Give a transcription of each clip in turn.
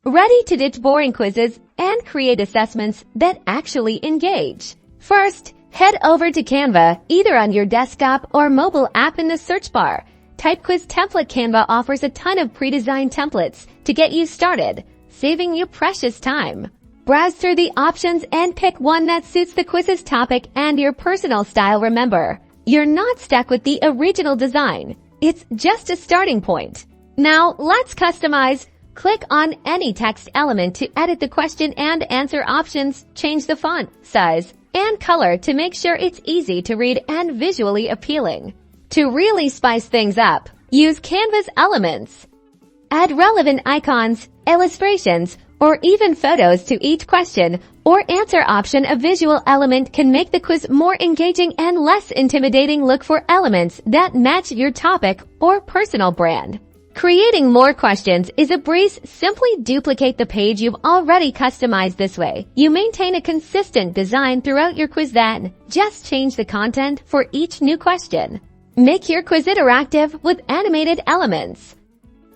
Ready to ditch boring quizzes and create assessments that actually engage? First, head over to Canva, either on your desktop or mobile app in the search bar. Type Quiz Template. Canva offers a ton of pre-designed templates to get you started, saving you precious time. Browse through the options and pick one that suits the quiz's topic and your personal style. Remember, you're not stuck with the original design. It's just a starting point. Now, let's customize. Click on any text element to edit the question and answer options. Change the font, size, and color to make sure it's easy to read and visually appealing. To really spice things up, use Canva's elements. Add relevant icons, illustrations, or even photos to each question or answer option. A visual element can make the quiz more engaging and less intimidating. Look for elements that match your topic or personal brand. Creating more questions is a breeze. Simply duplicate the page you've already customized. This way, you maintain a consistent design throughout your quiz. Then, just change the content for each new question. Make your quiz interactive with animated elements.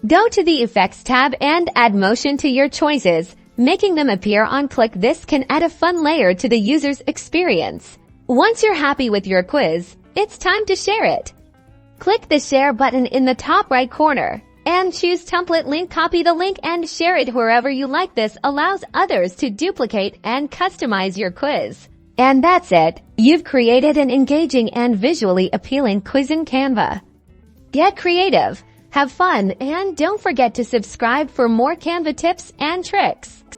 Go to the Effects tab and add motion to your choices, making them appear on click. This can add a fun layer to the user's experience. Once you're happy with your quiz, it's time to share it. Click the Share button in the top right corner and choose Template Link. Copy the link and share it wherever you like. This allows others to duplicate and customize your quiz. And that's it. You've created an engaging and visually appealing quiz in Canva. Get creative, have fun, and don't forget to subscribe for more Canva tips and tricks.